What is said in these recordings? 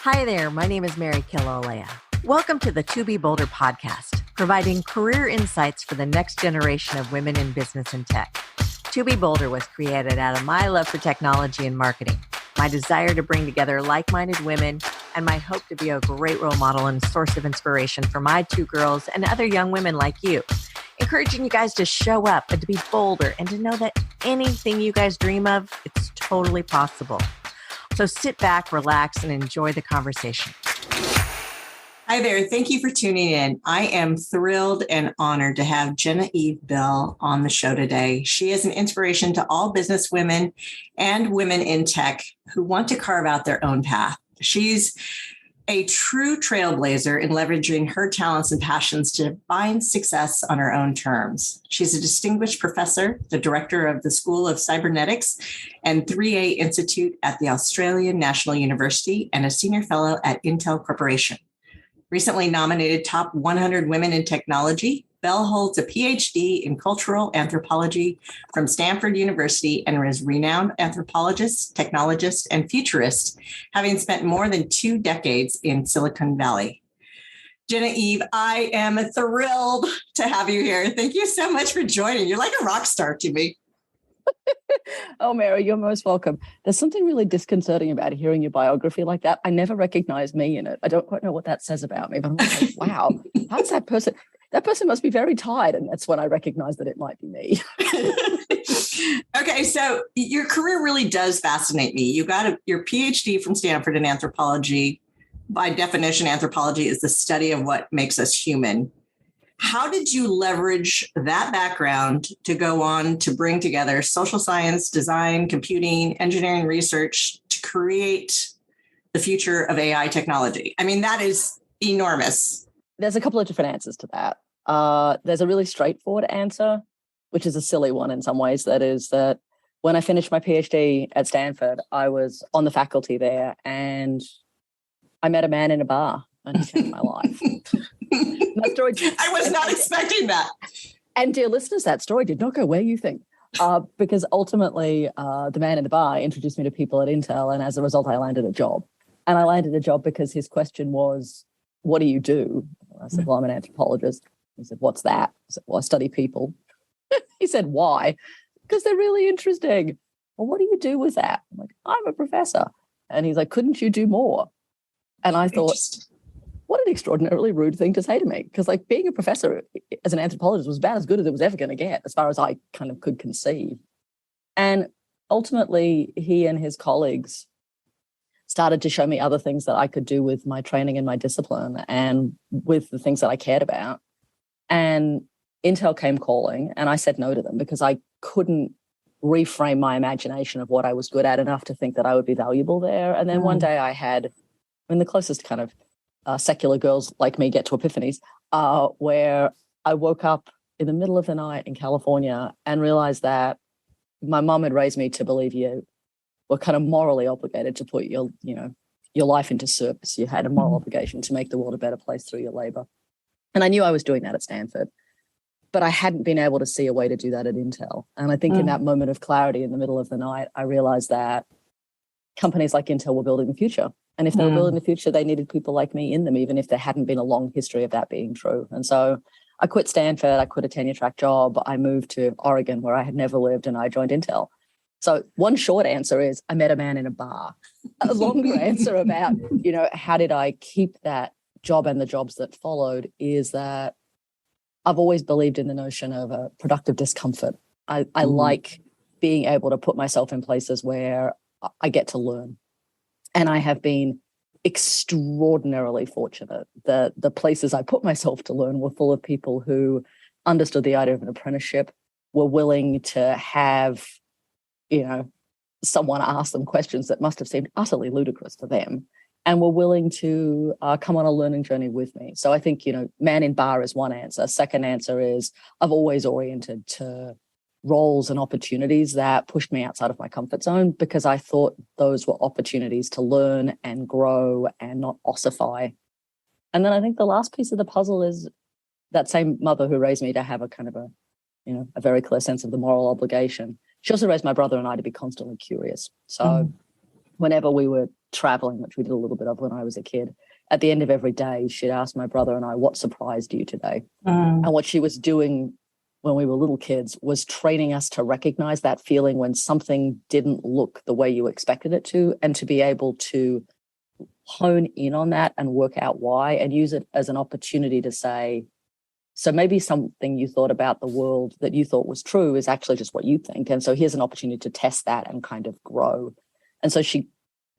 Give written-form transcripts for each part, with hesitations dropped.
Hi there, my name is Mary Kilolea. Welcome to the To Be Bolder podcast, providing career insights for the next generation of women in business and tech. To Be Bolder was created out of my love for technology and marketing, my desire to bring together like-minded women, and my hope to be a great role model and source of inspiration for my two girls and other young women like you, encouraging you guys to show up and to be bolder and to know that anything you guys dream of, it's totally possible. So sit back, relax, and enjoy the conversation. Hi there. Thank you for tuning in. I am thrilled and honored to have Genevieve Bell on the show today. She is an inspiration to all business women and women in tech who want to carve out their own path. She's a true trailblazer in leveraging her talents and passions to find success on her own terms. She's a distinguished professor, the director of the School of Cybernetics and 3A Institute at the Australian National University, and a senior fellow at Intel Corporation. Recently nominated top 100 women in technology, Bell holds a PhD in cultural anthropology from Stanford University and is a renowned anthropologist, technologist, and futurist, having spent more than 2 decades in Silicon Valley. Genevieve, I am thrilled to have you here. Thank you so much for joining. You're like a rock star to me. Oh, Mary, you're most welcome. There's something really disconcerting about hearing your biography like that. I never recognized me in it. I don't quite know what that says about me, but I'm like, wow, how's that person? That person must be very tired. And that's when I recognized that it might be me. Okay, so your career really does fascinate me. You got your PhD from Stanford in anthropology. By definition, anthropology is the study of what makes us human. How did you leverage that background to go on to bring together social science, design, computing, engineering research to create the future of AI technology? I mean, that is enormous. There's a couple of different answers to that. There's a really straightforward answer, which is a silly one in some ways. That is that when I finished my PhD at Stanford, I was on the faculty there and I met a man in a bar and he changed my life. That story, I was not expecting that. And dear listeners, that story did not go where you think, because ultimately the man in the bar introduced me to people at Intel, and as a result, I landed a job. And I landed a job because his question was, what do you do? I said, well, I'm an anthropologist. He said, what's that? I said, well, I study people. He said, why? Because they're really interesting. Well, what do you do with that? I'm like, I'm a professor. And he's like, couldn't you do more? And I thought, what an extraordinarily rude thing to say to me. Because like being a professor as an anthropologist was about as good as it was ever going to get, as far as I kind of could conceive. And ultimately, he and his colleagues started to show me other things that I could do with my training and my discipline and with the things that I cared about. And Intel came calling and I said no to them because I couldn't reframe my imagination of what I was good at enough to think that I would be valuable there. And then one day the closest kind of secular girls like me get to epiphanies, where I woke up in the middle of the night in California and realized that my mom had raised me to believe you were kind of morally obligated to put your life into service. You had a moral obligation to make the world a better place through your labor. And I knew I was doing that at Stanford, but I hadn't been able to see a way to do that at Intel. And I think in that moment of clarity in the middle of the night, I realized that companies like Intel were building the future. And if they were building the future, they needed people like me in them, even if there hadn't been a long history of that being true. And so I quit Stanford, I quit a tenure-track job, I moved to Oregon where I had never lived, and I joined Intel. So one short answer is I met a man in a bar. A longer answer about, how did I keep that job and the jobs that followed is that I've always believed in the notion of a productive discomfort. I like being able to put myself in places where I get to learn. And I have been extraordinarily fortunate that the places I put myself to learn were full of people who understood the idea of an apprenticeship, were willing to have, someone ask them questions that must have seemed utterly ludicrous to them, and were willing to come on a learning journey with me. So I think, man in bar is one answer. Second answer is I've always oriented to roles and opportunities that pushed me outside of my comfort zone because I thought those were opportunities to learn and grow and not ossify. And then I think the last piece of the puzzle is that same mother who raised me to have a kind of a very clear sense of the moral obligation. She also raised my brother and I to be constantly curious. So whenever we were traveling, which we did a little bit of when I was a kid, at the end of every day, she'd ask my brother and I, what surprised you today? And what she was doing when we were little kids was training us to recognize that feeling when something didn't look the way you expected it to, and to be able to hone in on that and work out why, and use it as an opportunity to say, so maybe something you thought about the world that you thought was true is actually just what you think. And so here's an opportunity to test that and kind of grow. And so she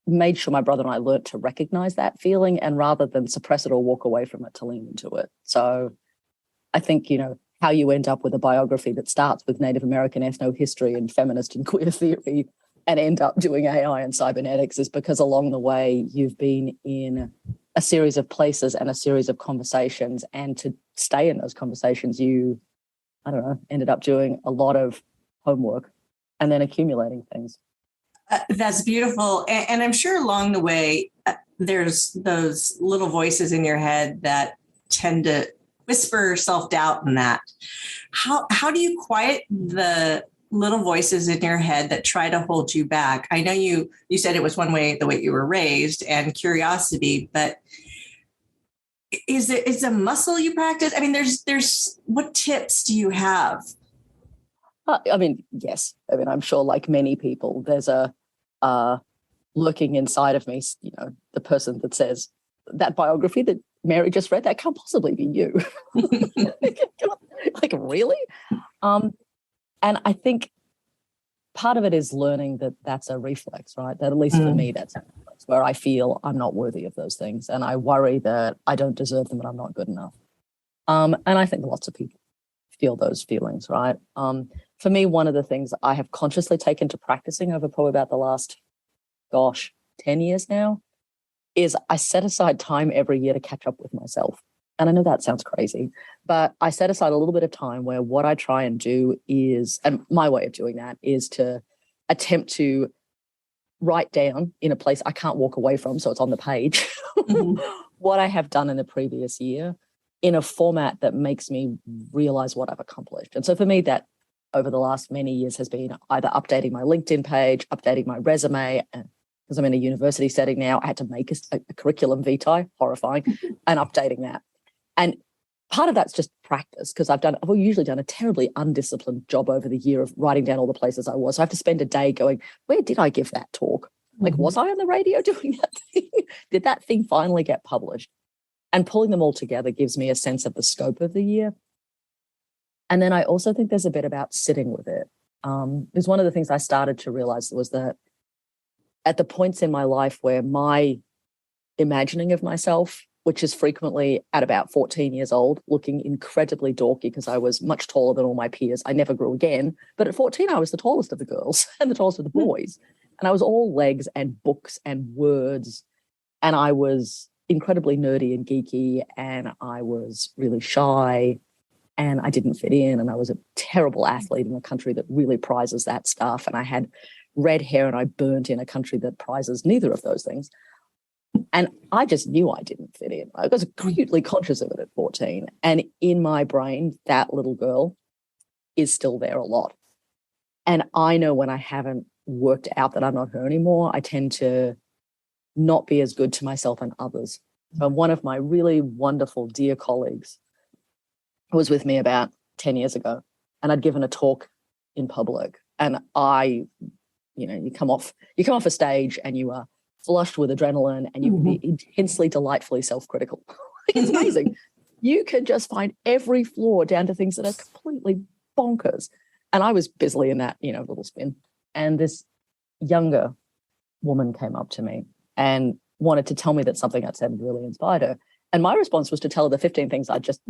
made sure my brother and I learned to recognize that feeling, and rather than suppress it or walk away from it, to lean into it. So I think, how you end up with a biography that starts with Native American ethnohistory and feminist and queer theory and end up doing AI and cybernetics is because along the way you've been in a series of places and a series of conversations, and to stay in those conversations, you, ended up doing a lot of homework and then accumulating things. That's beautiful. And I'm sure along the way, there's those little voices in your head that tend to whisper self-doubt in that. How do you quiet the little voices in your head that try to hold you back? I know you said it was one way, the way you were raised, and curiosity, but is it a muscle you practice? I mean, there's what tips do you have? Yes. I'm sure, like many people, there's a looking inside of me, the person that says, that biography that Mary just read, that can't possibly be you. Like, really? And I think part of it is learning that that's a reflex, right? That at least for me, that's a reflex where I feel I'm not worthy of those things. And I worry that I don't deserve them and I'm not good enough. And I think lots of people feel those feelings, right? For me, one of the things I have consciously taken to practicing over probably about the last, 10 years now, is I set aside time every year to catch up with myself. And I know that sounds crazy, but I set aside a little bit of time where what I try and do is, and my way of doing that is to attempt to write down in a place I can't walk away from, so it's on the page, what I have done in the previous year in a format that makes me realize what I've accomplished. And so for me, that over the last many years has been either updating my LinkedIn page, updating my resume, because I'm in a university setting now, I had to make a curriculum vitae, horrifying, and updating that. And part of that's just practice, because I've usually done a terribly undisciplined job over the year of writing down all the places I was. So I have to spend a day going, where did I give that talk? Like, was I on the radio doing that thing? Did that thing finally get published? And pulling them all together gives me a sense of the scope of the year. And then I also think there's a bit about sitting with it. Because one of the things I started to realize was that at the points in my life where my imagining of myself, which is frequently at about 14 years old, looking incredibly dorky because I was much taller than all my peers. I never grew again. But at 14, I was the tallest of the girls and the tallest of the boys. And I was all legs and books and words. And I was incredibly nerdy and geeky. And I was really shy. And I didn't fit in. And I was a terrible athlete in a country that really prizes that stuff. And I had red hair and I burnt in a country that prizes neither of those things. And I just knew I didn't fit in. I was acutely conscious of it at 14. And in my brain, that little girl is still there a lot. And I know when I haven't worked out that I'm not her anymore, I tend to not be as good to myself and others. So one of my really wonderful, dear colleagues was with me about 10 years ago, and I'd given a talk in public. And you come off a stage and you are flushed with adrenaline and you can be intensely, delightfully self-critical. It's amazing. You can just find every flaw down to things that are completely bonkers. And I was busily in that, little spin. And this younger woman came up to me and wanted to tell me that something I'd said really inspired her. And my response was to tell her the 15 things I'd just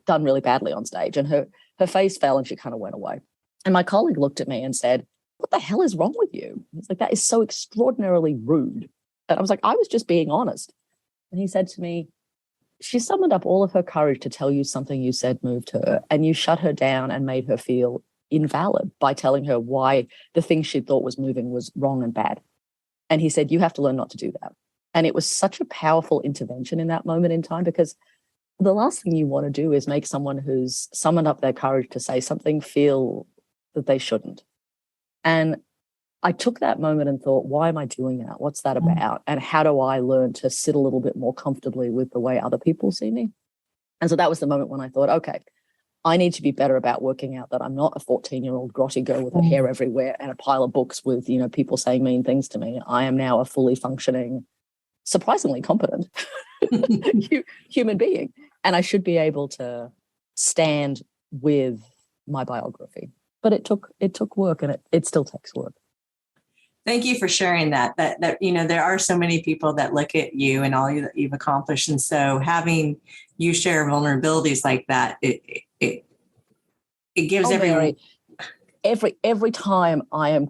done really badly on stage. And her face fell and she kind of went away. And my colleague looked at me and said, what the hell is wrong with you? It's like, that is so extraordinarily rude. And I was like, I was just being honest. And he said to me, she summoned up all of her courage to tell you something you said moved her, and you shut her down and made her feel invalid by telling her why the thing she thought was moving was wrong and bad. And he said, you have to learn not to do that. And it was such a powerful intervention in that moment in time, because the last thing you want to do is make someone who's summoned up their courage to say something feel that they shouldn't. And I took that moment and thought, why am I doing that? What's that about? And how do I learn to sit a little bit more comfortably with the way other people see me? And so that was the moment when I thought, okay, I need to be better about working out that I'm not a 14-year-old grotty girl with her hair everywhere and a pile of books with, people saying mean things to me. I am now a fully functioning, surprisingly competent human being. And I should be able to stand with my biography. But it took work, and it still takes work. Thank you for sharing that there are so many people that look at you and all that you've accomplished. And so having you share vulnerabilities like that, it gives everyone. Mary, every time I am,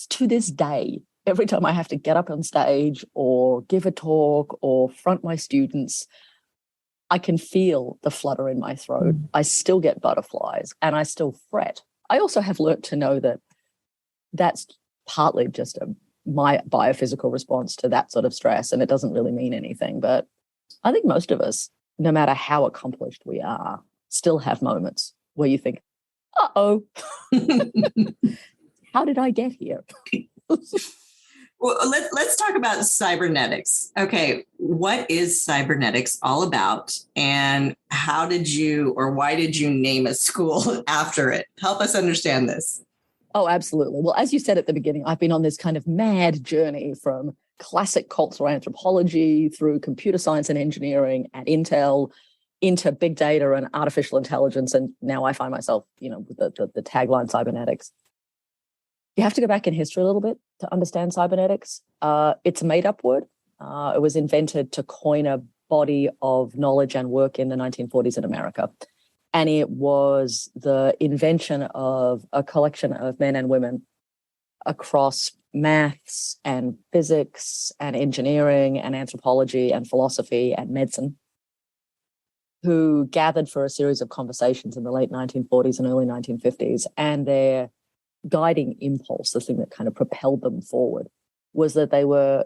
to this day, every time I have to get up on stage or give a talk or front my students, I can feel the flutter in my throat. I still get butterflies and I still fret. I also have learnt to know that that's partly just my biophysical response to that sort of stress, and it doesn't really mean anything. But I think most of us, no matter how accomplished we are, still have moments where you think, uh-oh, how did I get here? Well, let's talk about cybernetics. Okay, what is cybernetics all about, and how did you, or why did you name a school after it? Help us understand this. Oh, absolutely. Well, as you said at the beginning, I've been on this kind of mad journey from classic cultural anthropology through computer science and engineering at Intel into big data and artificial intelligence. And now I find myself, with the tagline cybernetics. You have to go back in history a little bit to understand cybernetics. It's a made-up word. It was invented to coin a body of knowledge and work in the 1940s in America. And it was the invention of a collection of men and women across maths and physics and engineering and anthropology and philosophy and medicine, who gathered for a series of conversations in the late 1940s and early 1950s. And their guiding impulse, the thing that kind of propelled them forward, was that they were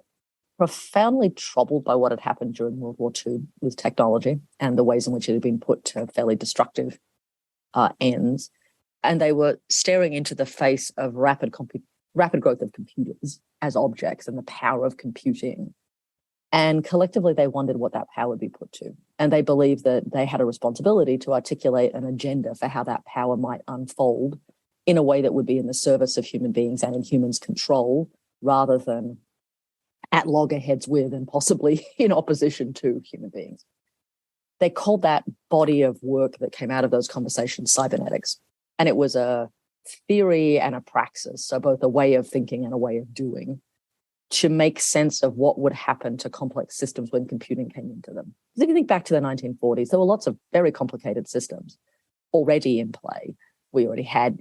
profoundly troubled by what had happened during World War II with technology and the ways in which it had been put to fairly destructive ends. And they were staring into the face of rapid growth of computers as objects and the power of computing. And collectively, they wondered what that power would be put to. And they believed that they had a responsibility to articulate an agenda for how that power might unfold in a way that would be in the service of human beings and in humans' control, rather than at loggerheads with and possibly in opposition to human beings. They called that body of work that came out of those conversations cybernetics. And it was a theory and a praxis, so both a way of thinking and a way of doing, to make sense of what would happen to complex systems when computing came into them. Because if you think back to the 1940s, there were lots of very complicated systems already in play. We already had,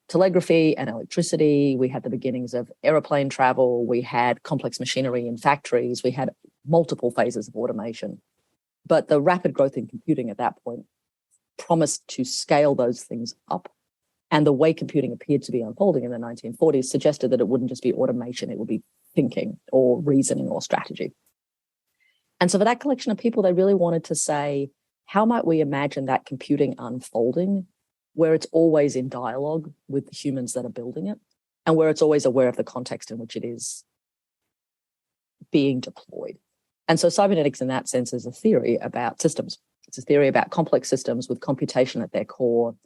telegraphy and electricity. We had the beginnings of aeroplane travel. We had complex machinery in factories. We had multiple phases of automation. But the rapid growth in computing at that point promised to scale those things up. And the way computing appeared to be unfolding in the 1940s suggested that it wouldn't just be automation, it would be thinking or reasoning or strategy. And so for that collection of people, they really wanted to say, how might we imagine that computing unfolding where it's always in dialogue with the humans that are building it, and where it's always aware of the context in which it is being deployed. And so cybernetics in that sense is a theory about systems. It's a theory about complex systems with computation at their core.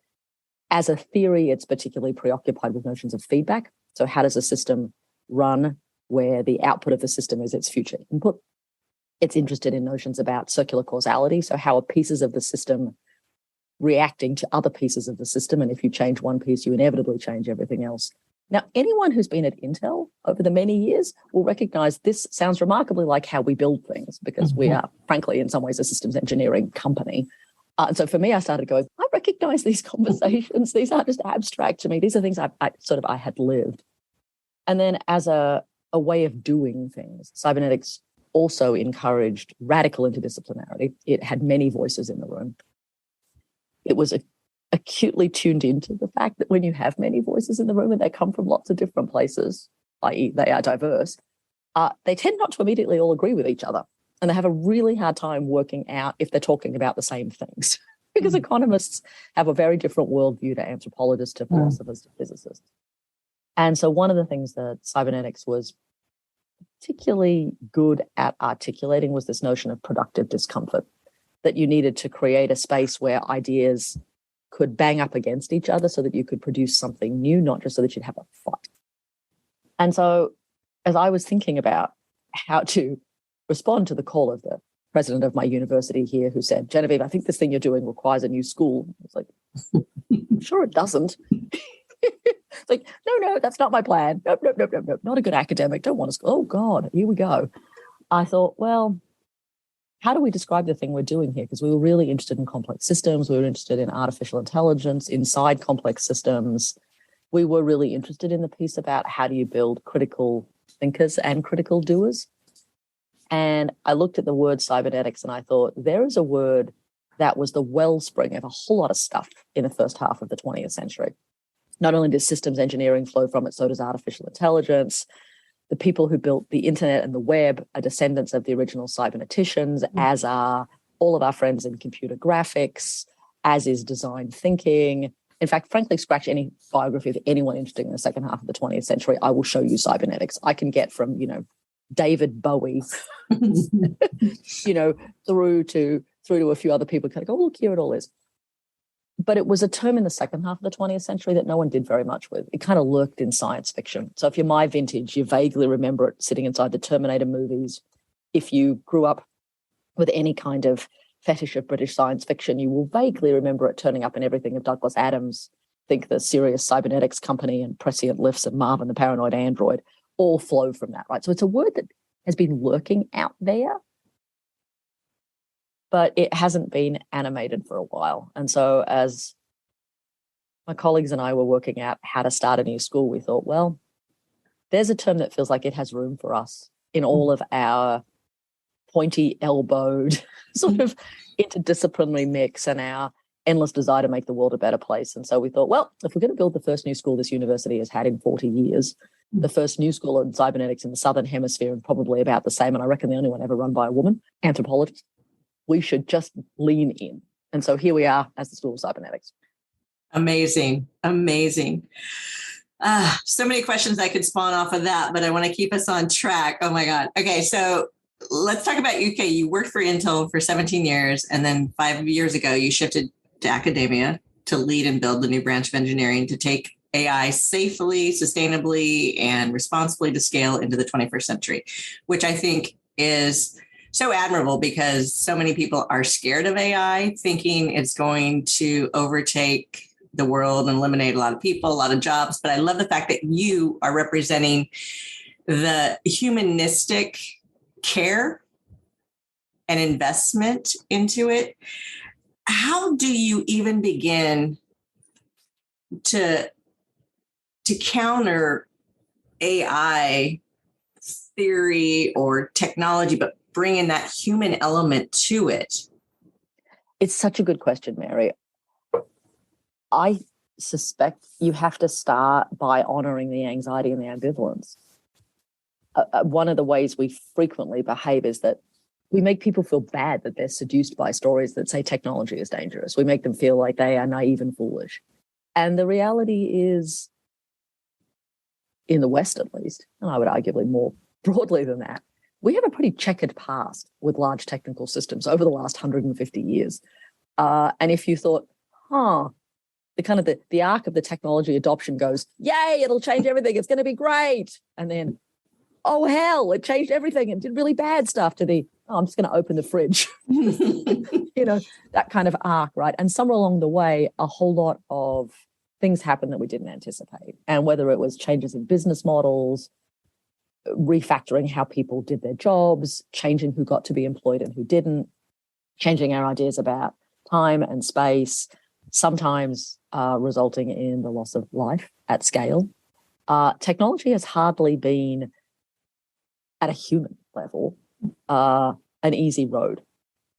As a theory, it's particularly preoccupied with notions of feedback. So how does a system run where the output of the system is its future input? It's interested in notions about circular causality. So how are pieces of the system reacting to other pieces of the system? And if you change one piece, you inevitably change everything else. Now, anyone who's been at Intel over the many years will recognize this sounds remarkably like how we build things, because we are, frankly, in some ways, a systems engineering company. And so for me, I started going, I recognize these conversations. These aren't just abstract to me. These are things I had lived. And then as a way of doing things, cybernetics also encouraged radical interdisciplinarity. It had many voices in the room. It was acutely tuned into the fact that when you have many voices in the room and they come from lots of different places, i.e. they are diverse, they tend not to immediately all agree with each other. And they have a really hard time working out if they're talking about the same things. Because economists have a very different worldview to anthropologists, to philosophers, to physicists. And so one of the things that cybernetics was particularly good at articulating was this notion of productive discomfort, that you needed to create a space where ideas could bang up against each other so that you could produce something new, not just so that you'd have a fight. And so as I was thinking about how to respond to the call of the president of my university here, who said, Genevieve, I think this thing you're doing requires a new school. I was like, I'm sure it doesn't. It's like, no, that's not my plan. Nope, not a good academic. Don't want to school. Oh, God, here we go. I thought, well, how do we describe the thing we're doing here? Because we were really interested in complex systems. We were interested in artificial intelligence inside complex systems. We were really interested in the piece about how do you build critical thinkers and critical doers. And I looked at the word cybernetics and I thought, there is a word that was the wellspring of a whole lot of stuff in the first half of the 20th century. Not only does systems engineering flow from it, so does artificial intelligence. The people who built the internet and the web are descendants of the original cyberneticians, as are all of our friends in computer graphics, as is design thinking. In fact, frankly, scratch any biography of anyone interested in the second half of the 20th century. I will show you cybernetics. I can get from, David Bowie, through to a few other people kind of go, oh, look, here it all is. But it was a term in the second half of the 20th century that no one did very much with. It kind of lurked in science fiction. So if you're my vintage, you vaguely remember it sitting inside the Terminator movies. If you grew up with any kind of fetish of British science fiction, you will vaguely remember it turning up in everything of Douglas Adams, think the Serious Cybernetics Company and Prescient Lifts and Marvin the Paranoid Android all flow from that, right? So it's a word that has been lurking out there, but it hasn't been animated for a while. And so as my colleagues and I were working out how to start a new school, we thought, well, there's a term that feels like it has room for us in all of our pointy-elbowed sort of interdisciplinary mix and our endless desire to make the world a better place. And so we thought, well, if we're going to build the first new school this university has had in 40 years, the first new school in cybernetics in the Southern Hemisphere, and probably about the same, and I reckon the only one ever run by a woman, anthropologist, we should just lean in. And so here we are as the School of Cybernetics. Amazing. So many questions I could spawn off of that, but I want to keep us on track. Oh my God. Okay. So let's talk about UK. You worked for Intel for 17 years. And then 5 years ago, you shifted to academia to lead and build the new branch of engineering to take AI safely, sustainably, and responsibly to scale into the 21st century, which I think is so admirable because so many people are scared of AI, thinking it's going to overtake the world and eliminate a lot of people, a lot of jobs. But I love the fact that you are representing the humanistic care and investment into it. How do you even begin to counter AI theory or technology, but bring in that human element to it? It's such a good question, Mary. I suspect you have to start by honoring the anxiety and the ambivalence. One of the ways we frequently behave is that we make people feel bad that they're seduced by stories that say technology is dangerous. We make them feel like they are naive and foolish. And the reality is, in the West at least, and I would arguably more broadly than that, we have a pretty checkered past with large technical systems over the last 150 years. And if you thought, the arc of the technology adoption goes, yay, it'll change everything, it's going to be great. And then, oh, hell, it changed everything and did really bad stuff, to the, I'm just going to open the fridge. That kind of arc, right? And somewhere along the way, a whole lot of things happened that we didn't anticipate. And whether it was changes in business models, refactoring how people did their jobs, changing who got to be employed and who didn't, changing our ideas about time and space, sometimes resulting in the loss of life at scale. Technology has hardly been, at a human level, an easy road.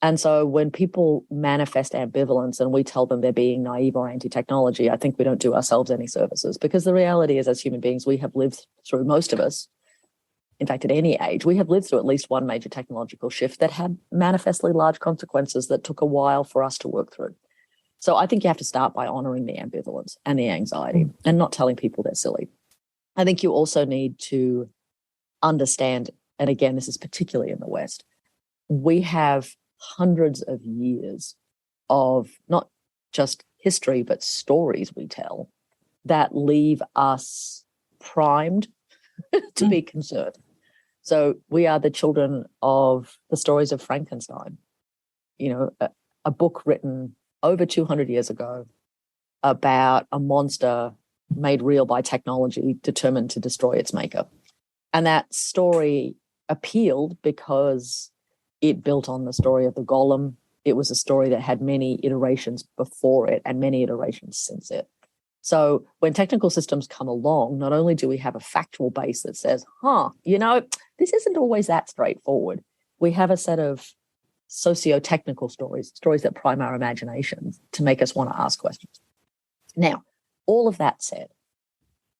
And so when people manifest ambivalence and we tell them they're being naive or anti-technology, I think we don't do ourselves any services, because the reality is, as human beings, we have lived through, most of us, in fact, at any age, we have lived through at least one major technological shift that had manifestly large consequences that took a while for us to work through. So I think you have to start by honoring the ambivalence and the anxiety and not telling people they're silly. I think you also need to understand, and again, this is particularly in the West, we have hundreds of years of not just history, but stories we tell that leave us primed to be concerned. So we are the children of the stories of Frankenstein, a book written over 200 years ago about a monster made real by technology determined to destroy its maker. And that story appealed because it built on the story of the golem. It was a story that had many iterations before it and many iterations since it. So when technical systems come along, not only do we have a factual base that says, this isn't always that straightforward. We have a set of socio-technical stories that prime our imaginations to make us want to ask questions. Now, all of that said,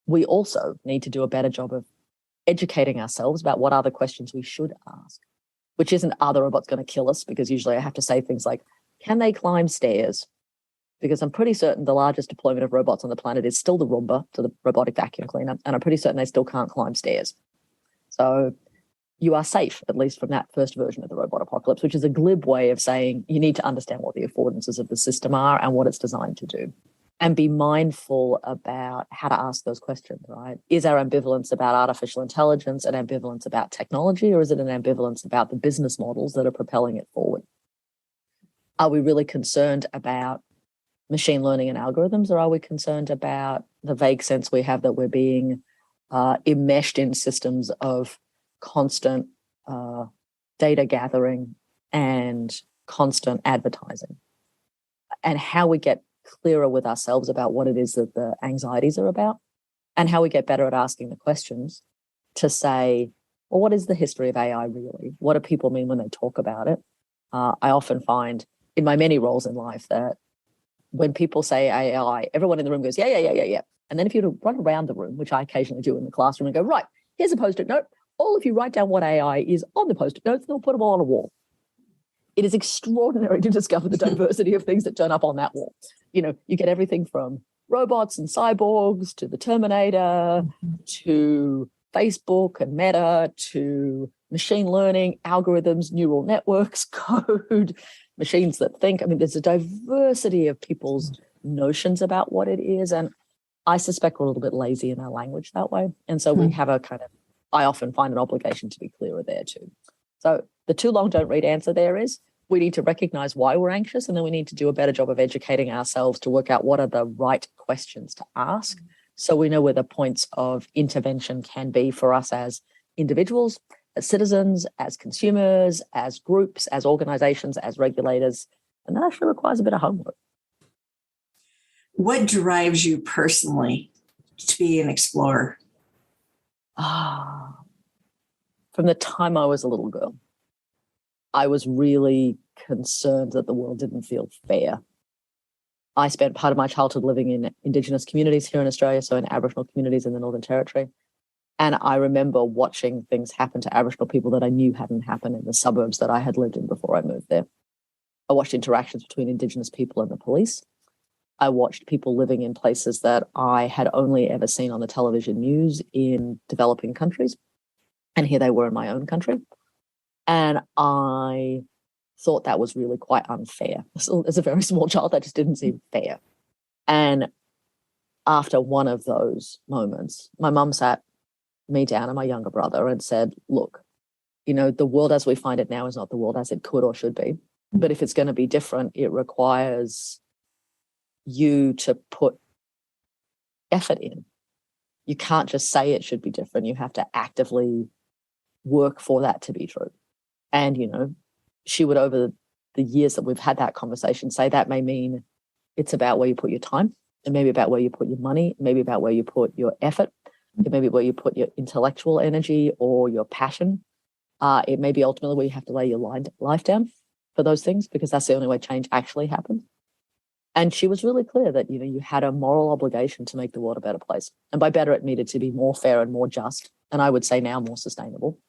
we also need to do a better job of educating ourselves about what are the questions we should ask, which isn't, are the robots going to kill us? Because usually I have to say things like, can they climb stairs? Because I'm pretty certain the largest deployment of robots on the planet is still the Roomba, so the robotic vacuum cleaner, and I'm pretty certain they still can't climb stairs. So you are safe, at least from that first version of the robot apocalypse, which is a glib way of saying you need to understand what the affordances of the system are and what it's designed to do. And be mindful about how to ask those questions, right? Is our ambivalence about artificial intelligence an ambivalence about technology, or is it an ambivalence about the business models that are propelling it forward? Are we really concerned about machine learning and algorithms, or are we concerned about the vague sense we have that we're being enmeshed in systems of constant data gathering and constant advertising? And how we get clearer with ourselves about what it is that the anxieties are about, and how we get better at asking the questions to say, well, what is the history of AI really? What do people mean when they talk about it? I often find in my many roles in life that when people say AI, everyone in the room goes, yeah. And then if you were to run around the room, which I occasionally do in the classroom, and go, right, here's a Post-it note. All of you write down what AI is on the Post-it notes, and they'll put them all on a wall. It is extraordinary to discover the diversity of things that turn up on that wall. You get everything from robots and cyborgs to the Terminator, to Facebook and Meta, to machine learning, algorithms, neural networks, code, machines that think. I mean, there's a diversity of people's notions about what it is. And I suspect we're a little bit lazy in our language that way. And so we have I often find an obligation to be clearer there too. So the too long don't read answer there is, we need to recognize why we're anxious, and then we need to do a better job of educating ourselves to work out what are the right questions to ask, so we know where the points of intervention can be for us as individuals, as citizens, as consumers, as groups, as organizations, as regulators. And that actually requires a bit of homework. What drives you personally to be an explorer? From the time I was a little girl, I was really concerned that the world didn't feel fair. I spent part of my childhood living in Indigenous communities here in Australia, so in Aboriginal communities in the Northern Territory. And I remember watching things happen to Aboriginal people that I knew hadn't happened in the suburbs that I had lived in before I moved there. I watched interactions between Indigenous people and the police. I watched people living in places that I had only ever seen on the television news in developing countries. And here they were in my own country. And I thought that was really quite unfair. So as a very small child, that just didn't seem fair. And after one of those moments, my mum sat me down and my younger brother and said, look, the world as we find it now is not the world as it could or should be. But if it's going to be different, it requires you to put effort in. You can't just say it should be different. You have to actively work for that to be true. And, she would, over the years that we've had that conversation, say that may mean it's about where you put your time, and maybe about where you put your money, maybe about where you put your effort, it may be where you put your intellectual energy or your passion. It may be ultimately where you have to lay your life down for those things, because that's the only way change actually happens. And she was really clear that, you had a moral obligation to make the world a better place. And by better, it needed to be more fair and more just. And I would say now more sustainable.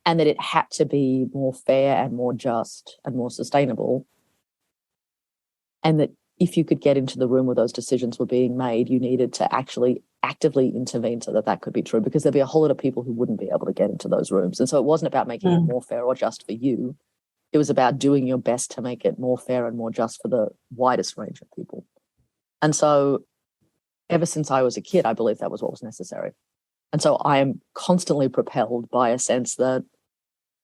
And that it had to be more fair and more just and more sustainable. And that if you could get into the room where those decisions were being made, you needed to actually actively intervene so that that could be true, because there'd be a whole lot of people who wouldn't be able to get into those rooms. And so it wasn't about making it more fair or just for you. It was about doing your best to make it more fair and more just for the widest range of people. And so ever since I was a kid, I believe that was what was necessary. And so I am constantly propelled by a sense that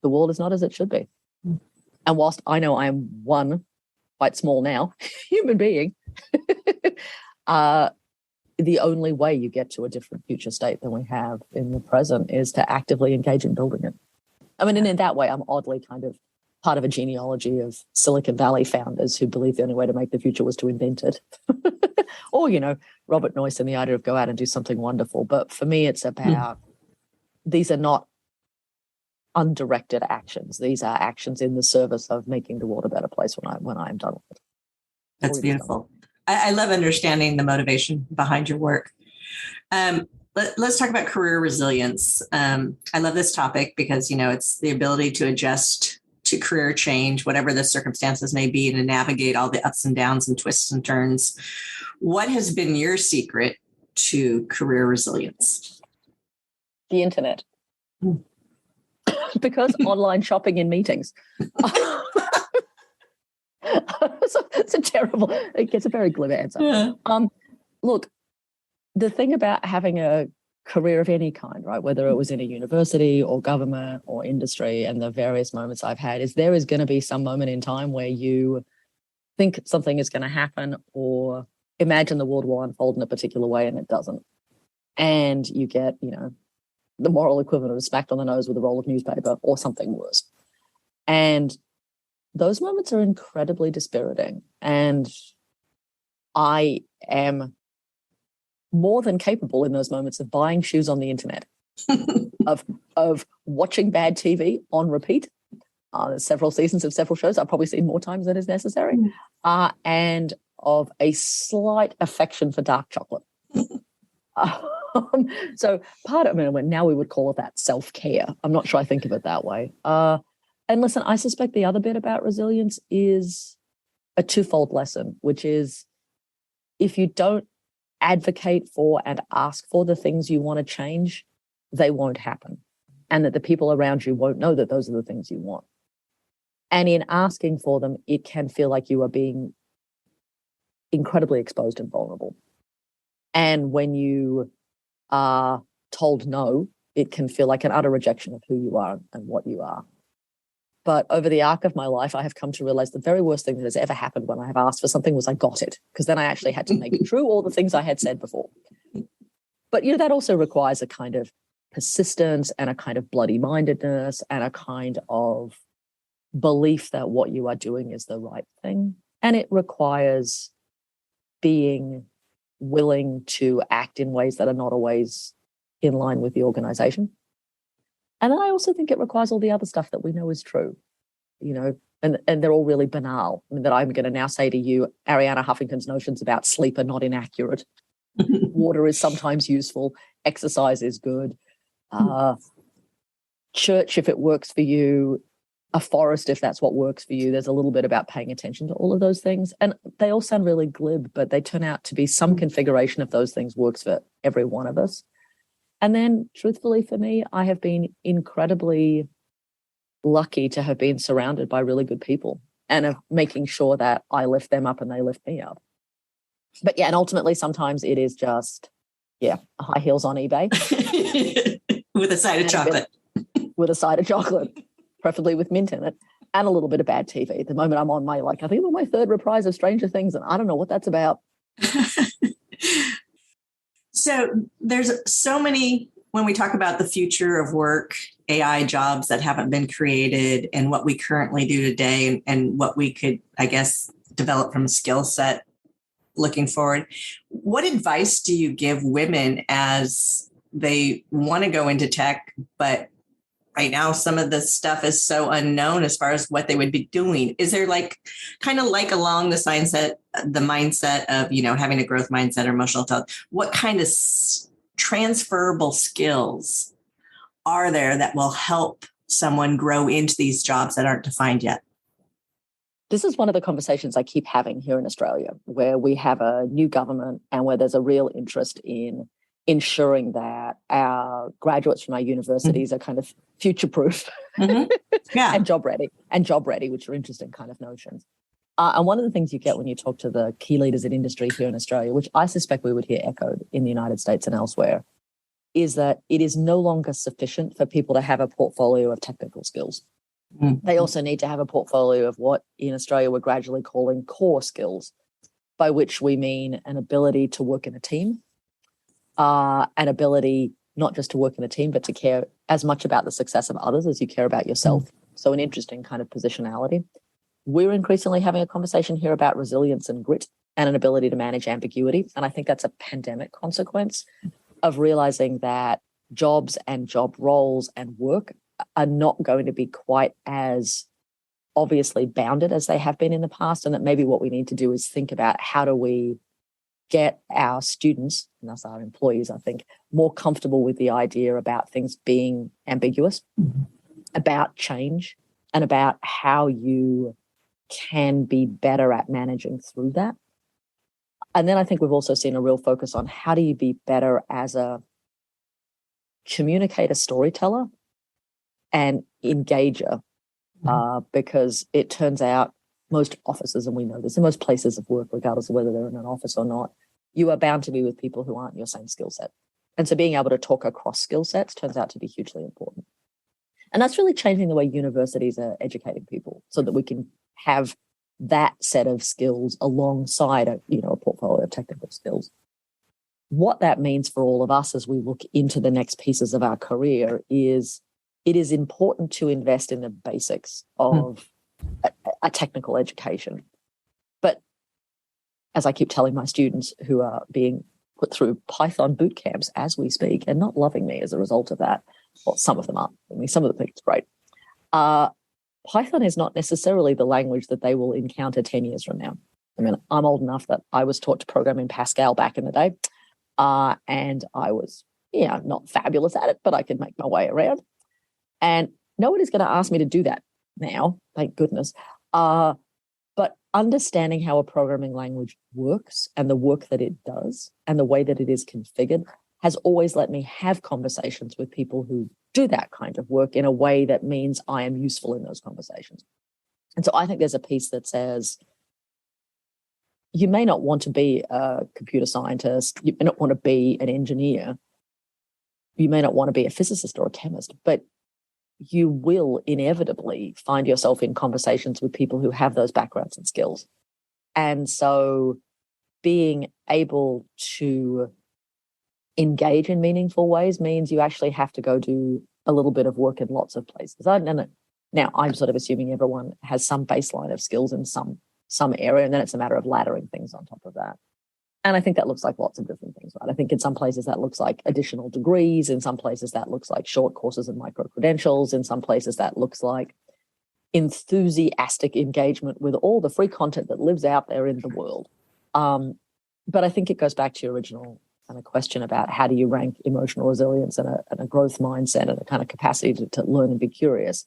the world is not as it should be. And whilst I know I am one, quite small now, human being, the only way you get to a different future state than we have in the present is to actively engage in building it. I mean, and in that way, I'm oddly kind of part of a genealogy of Silicon Valley founders who believed the only way to make the future was to invent it. Or, Robert Noyce and the idea of go out and do something wonderful. But for me, it's about these are not undirected actions. These are actions in the service of making the world a better place when I'm done with it. That's beautiful. I love understanding the motivation behind your work. Let's talk about career resilience. I love this topic because, it's the ability to adjust to career change, whatever the circumstances may be, and to navigate all the ups and downs and twists and turns. What has been your secret to career resilience? The internet. Because online shopping and meetings. So it's a very glib answer. Yeah. Look, the thing about having a career of any kind, right, whether it was in a university or government or industry, and the various moments I've had, is there is going to be some moment in time where you think something is going to happen or imagine the world will unfold in a particular way and it doesn't. And you get, the moral equivalent of smacked on the nose with a roll of newspaper or something worse. And those moments are incredibly dispiriting. And I am more than capable in those moments of buying shoes on the internet, of watching bad TV on repeat. Several seasons of several shows I've probably seen more times than is necessary, and of a slight affection for dark chocolate. So part of it, now we would call it that self-care. I'm not sure I think of it that way. And listen, I suspect the other bit about resilience is a twofold lesson, which is if you don't advocate for and ask for the things you want to change, they won't happen. And that the people around you won't know that those are the things you want. And in asking for them, it can feel like you are being incredibly exposed and vulnerable. And when you are told no, it can feel like an utter rejection of who you are and what you are. But over the arc of my life, I have come to realize the very worst thing that has ever happened when I have asked for something was I got it, because then I actually had to make true all the things I had said before. But, that also requires a kind of persistence and a kind of bloody-mindedness and a kind of belief that what you are doing is the right thing. And it requires being willing to act in ways that are not always in line with the organization. And then I also think it requires all the other stuff that we know is true, and they're all really banal. I mean, that I'm going to now say to you, Arianna Huffington's notions about sleep are not inaccurate. Water is sometimes useful. Exercise is good. Church, if it works for you. A forest, if that's what works for you. There's a little bit about paying attention to all of those things. And they all sound really glib, but they turn out to be some configuration of those things works for every one of us. And then, truthfully, for me, I have been incredibly lucky to have been surrounded by really good people and of making sure that I lift them up and they lift me up. But yeah, and ultimately, sometimes it is just, high heels on eBay. With a side of chocolate. With a side of chocolate, preferably with mint in it, and a little bit of bad TV. At the moment, I'm on I think I'm on my third reprise of Stranger Things, and I don't know what that's about. So there's so many, when we talk about the future of work, AI jobs that haven't been created and what we currently do today and what we could, I guess, develop from a skill set looking forward. What advice do you give women as they want to go into tech, but right now some of the stuff is so unknown as far as what they would be doing? Is there kind of along the mindset of, having a growth mindset or emotional intelligence, what kind of transferable skills are there that will help someone grow into these jobs that aren't defined yet? This is one of the conversations I keep having here in Australia, where we have a new government and where there's a real interest in ensuring that our graduates from our universities are kind of future-proof and job ready, which are interesting kind of notions. And one of the things you get when you talk to the key leaders in industry here in Australia, which I suspect we would hear echoed in the United States and elsewhere, is that it is no longer sufficient for people to have a portfolio of technical skills. They also need to have a portfolio of what in Australia we're gradually calling core skills, by which we mean an ability to work in a team, an ability not just to work in a team, but to care as much about the success of others as you care about yourself. So an interesting kind of positionality. We're increasingly having a conversation here about resilience and grit and an ability to manage ambiguity. And I think that's a pandemic consequence of realizing that jobs and job roles and work are not going to be quite as obviously bounded as they have been in the past, and that maybe what we need to do is think about how do we get our students, and thus our employees, I think, more comfortable with the idea about things being ambiguous, about change, and about how you can be better at managing through that. And then I think we've also seen a real focus on how do you be better as a communicator, storyteller, and engager, because it turns out most offices, and we know this, in most places of work, regardless of whether they're in an office or not, you are bound to be with people who aren't your same skill set. And so being able to talk across skill sets turns out to be hugely important. And that's really changing the way universities are educating people so that we can have that set of skills alongside a portfolio of technical skills. What that means for all of us as we look into the next pieces of our career is it is important to invest in the basics of a technical education. But as I keep telling my students who are being put through Python boot camps as we speak and not loving me as a result of that, well, some of them are. I mean, some of them think it's great. Python is not necessarily the language that they will encounter 10 years from now. I mean, I'm old enough that I was taught to program in Pascal back in the day, and I was, not fabulous at it, but I could make my way around. And nobody's going to ask me to do that now, thank goodness. But understanding how a programming language works and the work that it does and the way that it is configured has always let me have conversations with people who do that kind of work in a way that means I am useful in those conversations. And so I think there's a piece that says, you may not want to be a computer scientist, you may not want to be an engineer, you may not want to be a physicist or a chemist, but you will inevitably find yourself in conversations with people who have those backgrounds and skills. And so being able to engage in meaningful ways means you actually have to go do a little bit of work in lots of places. Now, I'm sort of assuming everyone has some baseline of skills in some area, and then it's a matter of laddering things on top of that. And I think that looks like lots of different things, right? I think in some places that looks like additional degrees. In some places that looks like short courses and micro-credentials. In some places that looks like enthusiastic engagement with all the free content that lives out there in the world. But I think it goes back to your original kind of question about how do you rank emotional resilience and a growth mindset and a kind of capacity to learn and be curious.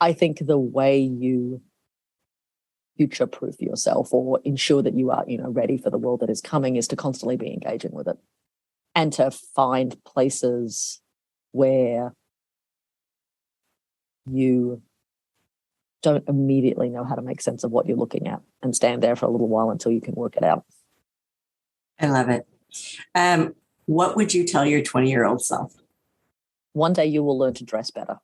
I think the way you future-proof yourself or ensure that you are, ready for the world that is coming is to constantly be engaging with it and to find places where you don't immediately know how to make sense of what you're looking at and stand there for a little while until you can work it out. I love it. What would you tell your 20-year-old self? One day you will learn to dress better.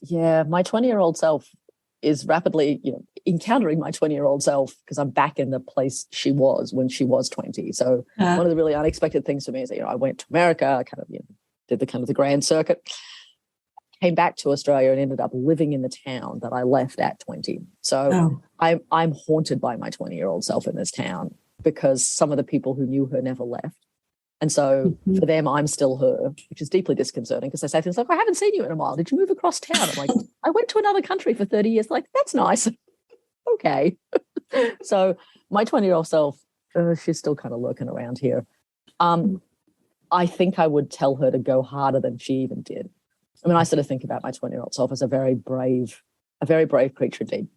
Yeah, my 20-year-old self is rapidly, encountering my 20-year-old self because I'm back in the place she was when she was 20. So one of the really unexpected things for me is that, I went to America, I kind of, did the grand circuit, came back to Australia and ended up living in the town that I left at 20. So I'm haunted by my 20-year-old self in this town because some of the people who knew her never left. And so for them, I'm still her, which is deeply disconcerting because they say things like, I haven't seen you in a while. Did you move across town? I'm like, I went to another country for 30 years. Like, that's nice. Okay. So my 20-year-old self, she's still kind of lurking around here. I think I would tell her to go harder than she even did. I mean, I sort of think about my 20-year-old self as a very brave a very brave creature indeed.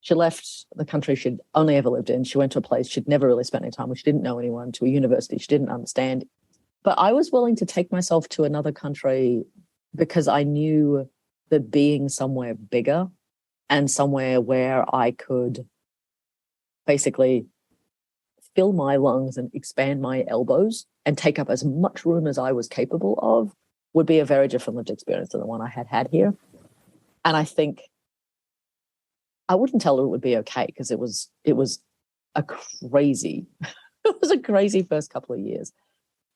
She left the country she'd only ever lived in. She went to a place she'd never really spent any time with. She didn't know anyone, to a university she didn't understand. But I was willing to take myself to another country because I knew that being somewhere bigger and somewhere where I could basically fill my lungs and expand my elbows and take up as much room as I was capable of would be a very different lived experience than the one I had here. And I think I wouldn't tell her it would be okay, because it was a crazy, it was a crazy first couple of years.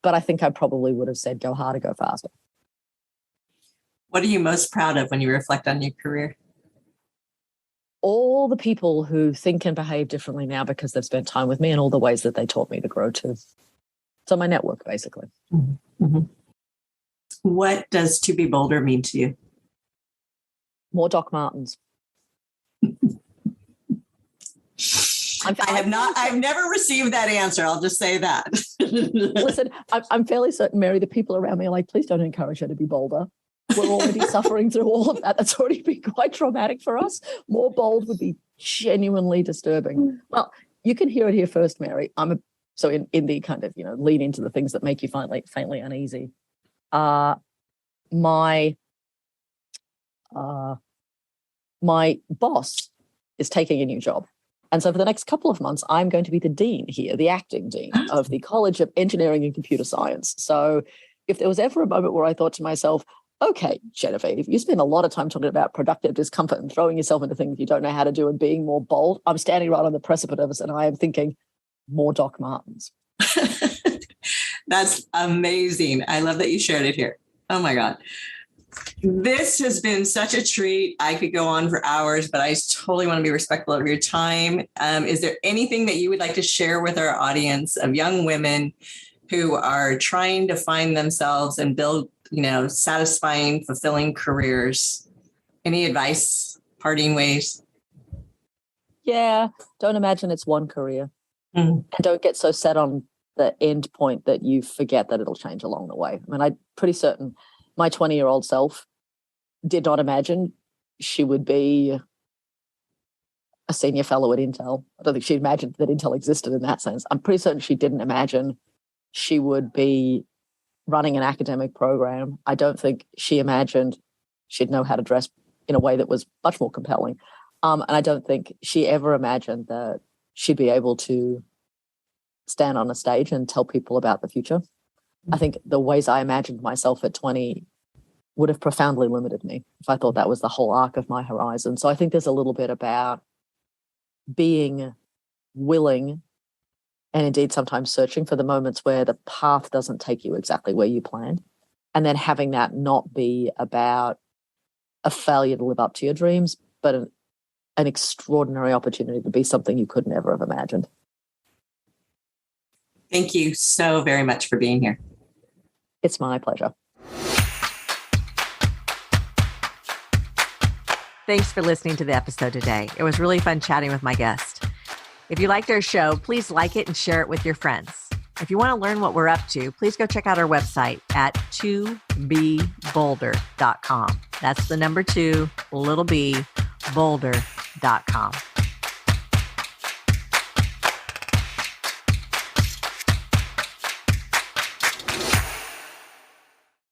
But I think I probably would have said, go harder, go faster. What are you most proud of when you reflect on your career? All the people who think and behave differently now because they've spent time with me, and all the ways that they taught me to grow too. So my network, basically. Mm-hmm. What does to be bolder mean to you? More Doc Martens. I've never received that answer. I'll just say that. Listen, I'm fairly certain, Mary, the people around me are like, please don't encourage her to be bolder. We're already suffering through all of that. That's already been quite traumatic for us. More bold would be genuinely disturbing. Well, you can hear it here first, Mary. So in the kind of, lean into the things that make you faintly uneasy. My boss is taking a new job. And so for the next couple of months, I'm going to be the dean here, the acting dean of the College of Engineering and Computer Science. So if there was ever a moment where I thought to myself, okay, Genevieve, you spend a lot of time talking about productive discomfort and throwing yourself into things you don't know how to do and being more bold, I'm standing right on the precipice and I am thinking, more Doc Martens. That's amazing. I love that you shared it here. Oh my God. This has been such a treat. I could go on for hours, but I totally want to be respectful of your time. Is there anything that you would like to share with our audience of young women who are trying to find themselves and build, satisfying, fulfilling careers? Any advice, parting ways? Yeah, don't imagine it's one career. And don't get so set on the end point that you forget that it'll change along the way. I mean, I'm pretty certain my 20-year-old self did not imagine she would be a senior fellow at Intel. I don't think she imagined that Intel existed in that sense. I'm pretty certain she didn't imagine she would be running an academic program. I don't think she imagined she'd know how to dress in a way that was much more compelling. And I don't think she ever imagined that she'd be able to stand on a stage and tell people about the future. I think the ways I imagined myself at 20 would have profoundly limited me if I thought that was the whole arc of my horizon. So I think there's a little bit about being willing and indeed sometimes searching for the moments where the path doesn't take you exactly where you planned, and then having that not be about a failure to live up to your dreams, but an extraordinary opportunity to be something you could never have imagined. Thank you so very much for being here. It's my pleasure. Thanks for listening to the episode today. It was really fun chatting with my guest. If you liked our show, please like it and share it with your friends. If you want to learn what we're up to, please go check out our website at 2bbolder.com. That's the number 2, little b, bolder.com.